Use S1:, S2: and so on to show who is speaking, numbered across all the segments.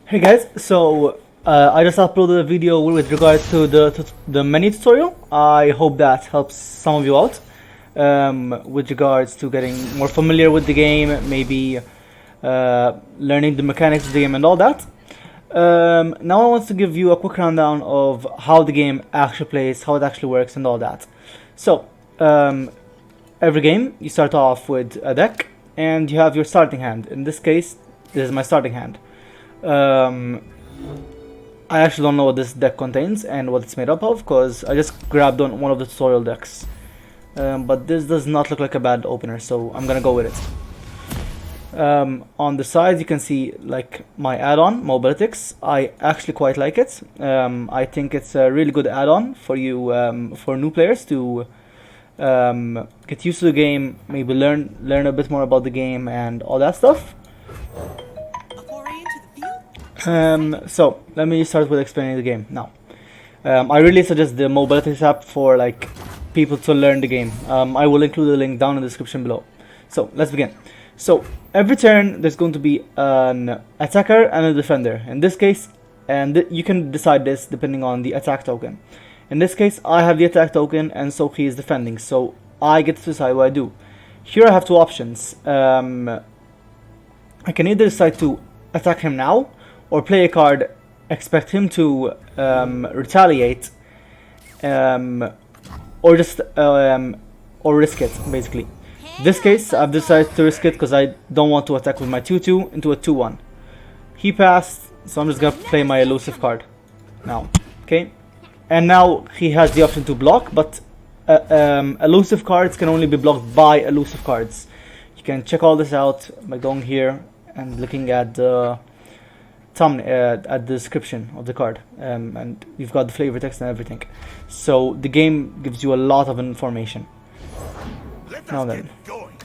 S1: Hey guys, so I just uploaded a video with regards to the menu tutorial. I hope that helps some of you out with regards to getting more familiar with the game, maybe learning the mechanics of the game and all that. Now I want to give you a quick rundown of how the game actually plays, how it actually works and all that. So every game you start off with a deck and you have your starting hand. In this case, this is my starting hand. I actually don't know what this deck contains and what it's made up of because I just grabbed on one of the tutorial decks. But this does not look like a bad opener, so I'm gonna go with it. On the sides you can see like my add-on, Mobilitics. I actually quite like it. I think it's a really good add-on for you, for new players to get used to the game, maybe learn a bit more about the game and all that stuff. So let me start with explaining the game now. I really suggest the Mobilitics app for like people to learn the game. I will include a link down in the description below. So let's begin. So every turn there's going to be an attacker and a defender. In this case, and you can decide this depending on the attack token. In this case, I have the attack token and so he is defending. So I get to decide what I do. Here I have two options. I can either decide to attack him now, or play a card, expect him to retaliate, or just or risk it basically. In this case, I've decided to risk it because I don't want to attack with my 2/2 into a 2/1. He passed, so I'm just gonna play my elusive card now. Okay, and now he has the option to block, but elusive cards can only be blocked by elusive cards. You can check all this out by going here and looking at the at the description of the card, and you've got the flavor text and everything. So the game gives you a lot of information. Now then,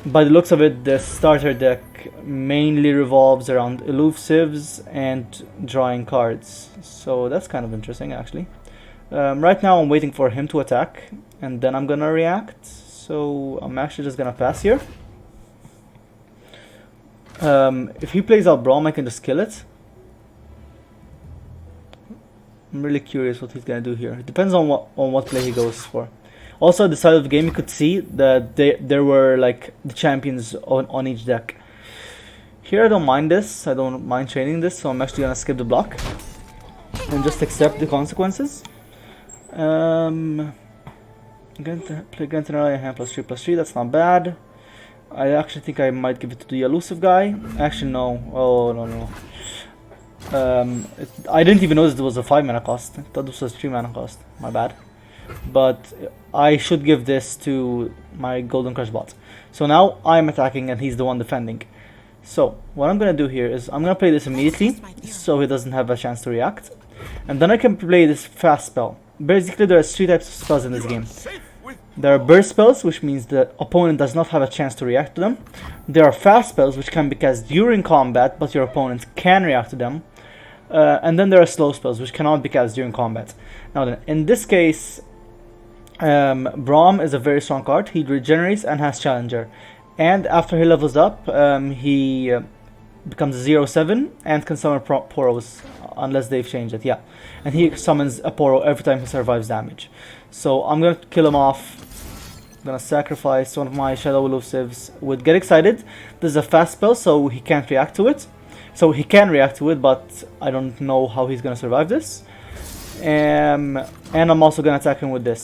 S1: by the looks of it, the starter deck mainly revolves around elusives and drawing cards, so that's kind of interesting actually. Right now I'm waiting for him to attack and then I'm gonna react, so I'm actually just gonna pass here. If he plays out Braum, I can just kill it. I'm really curious what he's gonna do here. It depends on what play he goes for. Also, at the side of the game, you could see that there were like the champions on each deck. Here, I don't mind this. I don't mind training this, so I'm actually gonna skip the block and just accept the consequences. I'm going to play against another hand +3/+3. That's not bad. I actually think I might give it to the elusive guy. Actually, no. Oh no. I didn't even notice it was a 5 mana cost. I thought this was 3 mana cost. My bad. But I should give this to my Golden Crush bot. So now I'm attacking and he's the one defending. So what I'm gonna do here is I'm gonna play this immediately so he doesn't have a chance to react. And then I can play this fast spell. Basically there are 3 types of spells in this game. There are burst spells, which means the opponent does not have a chance to react to them. There are fast spells, which can be cast during combat, but your opponent can react to them. And then there are slow spells, which cannot be cast during combat. Now then, in this case, Braum is a very strong card. He regenerates and has Challenger. And after he levels up, he becomes a 0/7 and can summon Poros, unless they've changed it, yeah. And he summons a Poro every time he survives damage. So I'm gonna kill him off. I'm gonna sacrifice one of my Shadow Elusives with Get Excited. This is a fast spell, so he can't react to it. So he can react to it, but I don't know how he's gonna survive this. And I'm also gonna attack him with this.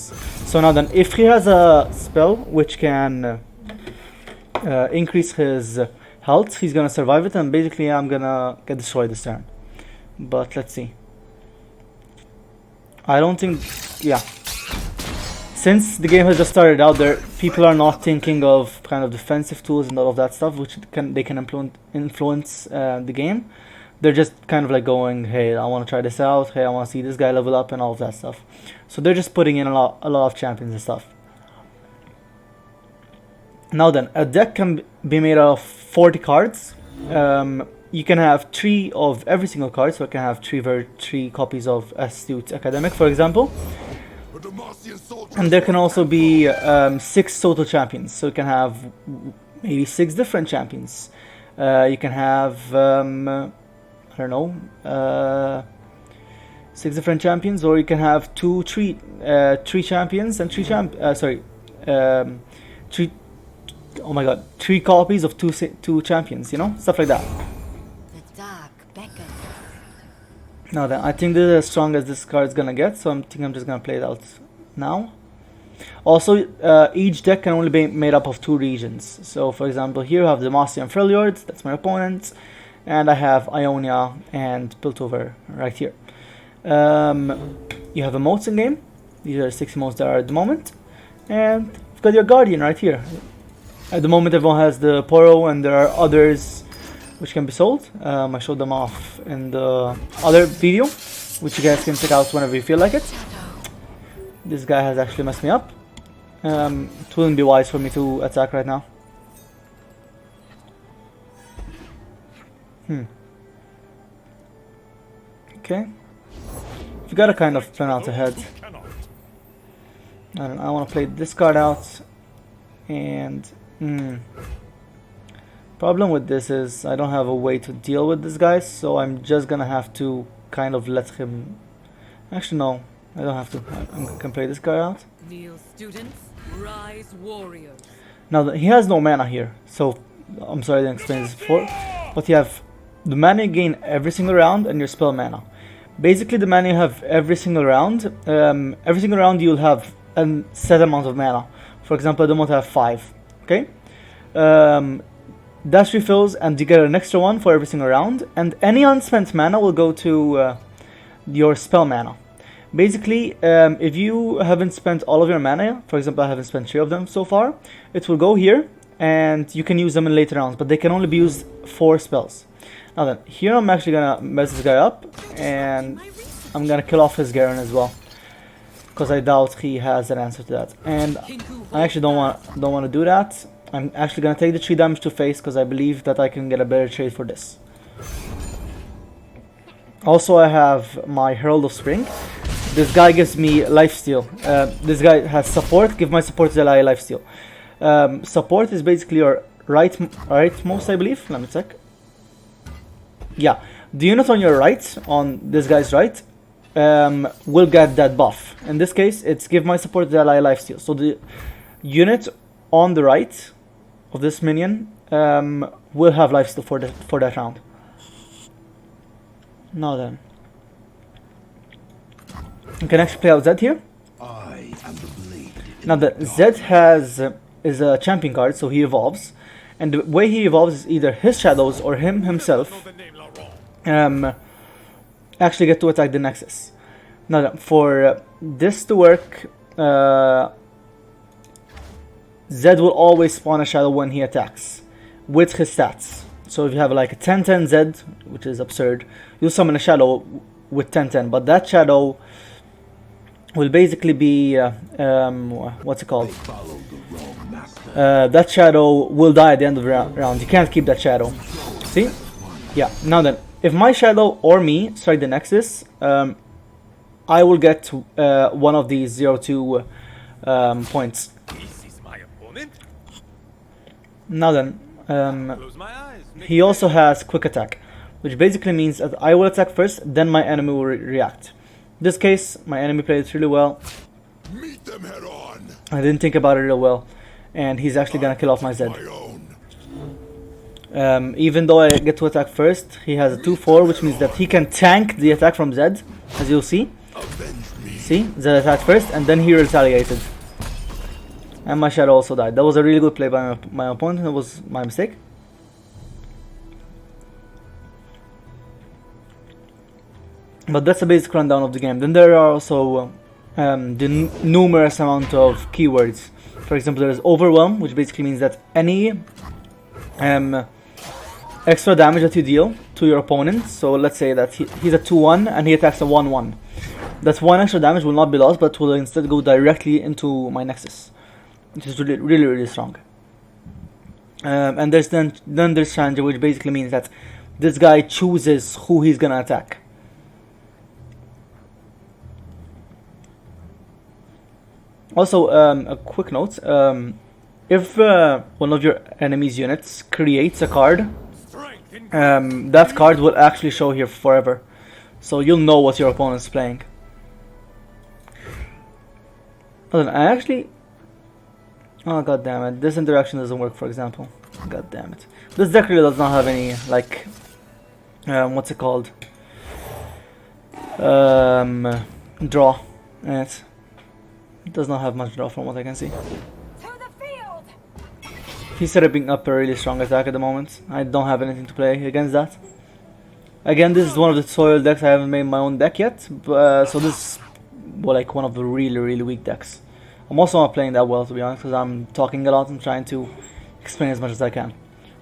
S1: So now then, if he has a spell which can increase his health, he's gonna survive it, and basically I'm gonna get destroyed this turn. But let's see. I don't think, yeah. Since the game has just started out, people are not thinking of kind of defensive tools and all of that stuff, which they can influence the game. They're just kind of like going, hey, I want to try this out. Hey, I want to see this guy level up and all of that stuff. So they're just putting in a lot of champions and stuff. Now then, a deck can be made out of 40 cards. You can have 3 of every single card, so I can have 3 copies of Astute Academic, for example. And there can also be 6 total champions, so you can have maybe 6 different champions. You can have I don't know, 6 different champions, or you can have three champions and three. Oh my god, 3 copies of two champions. You know, stuff like that.
S2: The dark beckons.
S1: Now then, I think this is as strong as this card is gonna get, so I'm just gonna play it out now. Also, each deck can only be made up of 2 regions. So, for example, here I have Demacia and Freljord, that's my opponent, and I have Ionia and Piltover right here. You have emotes in game. These are 6 emotes there at the moment, and you've got your Guardian right here. At the moment, everyone has the Poro, and there are others which can be sold. I showed them off in the other video, which you guys can check out whenever you feel like it. This guy has actually messed me up. It wouldn't be wise for me to attack right now. Okay. You gotta kind of plan out ahead. I want to play this card out. And problem with this is I don't have a way to deal with this guy, so I'm just gonna have to kind of let him. Actually, no, I don't have to. I can play this guy out.
S3: Kneel, students, rise, warriors.
S1: Now he has no mana here, so I'm sorry I didn't explain this before. But you have the mana you gain every single round and your spell mana. Basically, the mana you have every single round. You'll have a set amount of mana. For example, at the moment I have 5. Okay, that refills, and you get an extra one for every single round. And any unspent mana will go to your spell mana. Basically, if you haven't spent all of your mana, for example, I haven't spent 3 of them so far, it will go here, and you can use them in later rounds. But they can only be used for spells. Now then, here I'm actually gonna mess this guy up, and I'm gonna kill off his Garen as well, because I doubt he has an answer to that. And I actually don't want to do that. I'm actually gonna take the 3 damage to face, because I believe that I can get a better trade for this. Also, I have my Herald of Spring. This guy gives me lifesteal. This guy has support. Give my support to ally lifesteal. Support is basically your rightmost, I believe. Let me check. Yeah, the unit on your right, on this guy's right, will get that buff. In this case, it's give my support to the ally lifesteal. So the unit on the right of this minion will have lifesteal for that round. Now then, you can actually play out Zed here.
S4: I am the blade.
S1: Now the Zed is a champion card, so he evolves, and the way he evolves is either his shadows or himself actually get to attack the Nexus. Now for this to work, Zed will always spawn a shadow when he attacks with his stats. So if you have like a 10-10 Zed, which is absurd, you'll summon a shadow with 10-10, but that shadow will basically be what's it called? That shadow will die at the end of the round. You can't keep that shadow. See? Yeah. Now then, if my shadow or me strike the Nexus, I will get one of these 0-2 points. Now then, he also has quick attack, which basically means that I will attack first, then my enemy will react. In this case, my enemy played it really well.
S4: Meet them head on.
S1: I didn't think about it real well, and he's actually gonna kill off my Zed. Even though I get to attack first, he has a 2-4, which means that he can tank the attack from Zed, as you'll see. See, Zed attacked first, and then he retaliated. And my shadow also died. That was a really good play by my opponent. It was my mistake. But that's a basic rundown of the game. Then there are also the numerous amount of keywords. For example, there is Overwhelm, which basically means that any extra damage that you deal to your opponent. So let's say that he's a 2-1 and he attacks a 1-1. That 1 extra damage will not be lost, but will instead go directly into my Nexus, which is really strong. And there's then there's Challenger, which basically means that this guy chooses who he's gonna attack. Also, a quick note: if one of your enemy's units creates a card that card will actually show here forever. So you'll know what your opponent's playing. Hold on, I actually... Oh god damn it, this interaction doesn't work, for example. God damn it. This deck really does not have any, like... what's it called? Draw in it. It does not have much draw from what I can see. He's setting up a really strong attack at the moment. I don't have anything to play against that. Again, this is one of the soil decks. I haven't made my own deck yet, so this is like one of the really weak decks. I'm also not playing that well, to be honest, because I'm talking a lot and trying to explain as much as I can.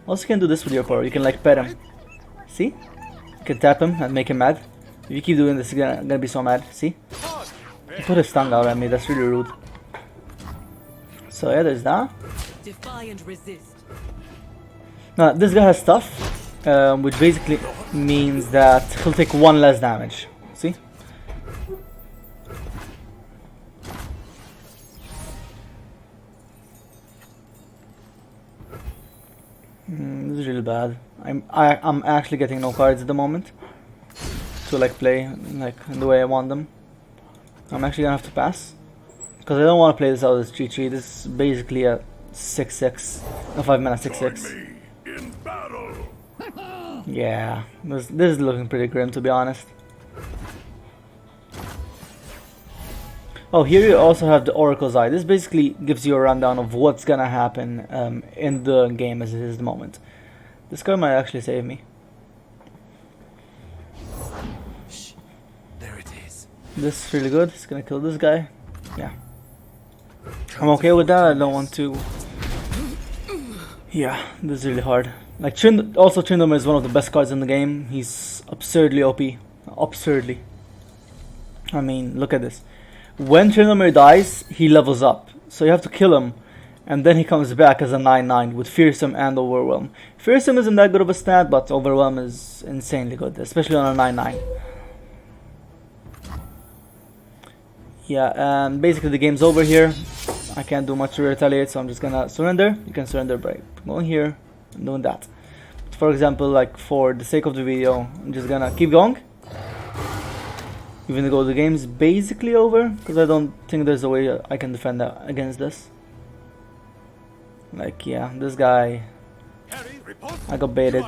S1: Also, you can do this with your opponent. You can like pet him. See? You can tap him and make him mad. If you keep doing this, he's gonna be so mad. See? He put his tongue out at me. That's really rude. So yeah, there's that.
S3: Defy and resist.
S1: Now, this guy has stuff, which basically means that he'll take 1 less damage. See? This is really bad. I'm actually getting no cards at the moment to like play like the way I want them. I'm actually gonna have to pass because I don't want to play this out as 3-3. This is basically a 6-6, a 5-mana 6-6. Yeah, this is looking pretty grim, to be honest. Oh, here you also have the Oracle's Eye. This basically gives you a rundown of what's gonna happen in the game as it is at the moment. This card might actually save me.
S4: Shh. There it is.
S1: This is really good. It's gonna kill this guy. Yeah. I'm okay with that. I don't want to... Yeah, this is really hard. Like, also Trindomer is one of the best cards in the game. He's absurdly OP. Absurdly. I mean, look at this. When Trindomer dies, he levels up. So you have to kill him. And then he comes back as a 9-9 with Fearsome and Overwhelm. Fearsome isn't that good of a stat, but Overwhelm is insanely good. Especially on a 9-9. Yeah, and basically the game's over here. I can't do much to retaliate, so I'm just gonna surrender. You can surrender by going here and doing that. But for example, like for the sake of the video, I'm just gonna keep going. Even though the game's basically over, because I don't think there's a way I can defend against this. Like, yeah, this guy, I got baited.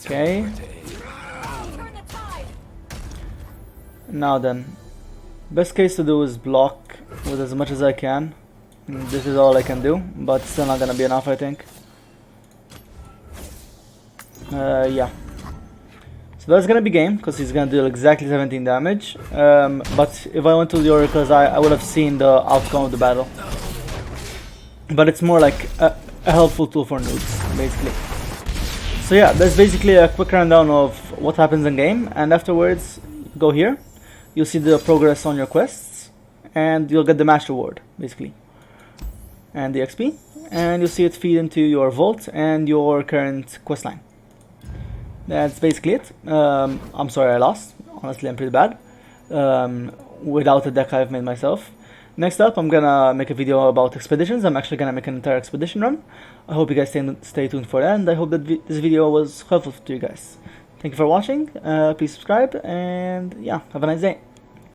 S1: Okay. Now then, best case to do is block with as much as I can. This is all I can do, but still not gonna be enough, I think. Yeah. So that's gonna be game, because he's gonna deal exactly 17 damage. But if I went to the Oracle's Eye, I would have seen the outcome of the battle. But it's more like a helpful tool for noobs, basically. So yeah, that's basically a quick rundown of what happens in game, and afterwards, go here. You'll see the progress on your quests, and you'll get the match reward, basically. And the XP, and you'll see it feed into your vault and your current quest line. That's basically it. I'm sorry I lost. Honestly, I'm pretty bad. Without a deck I've made myself. Next up, I'm gonna make a video about expeditions. I'm actually gonna make an entire expedition run. I hope you guys stay tuned for that, and I hope that this video was helpful to you guys. Thank you for watching. Please subscribe, and yeah, have a nice day.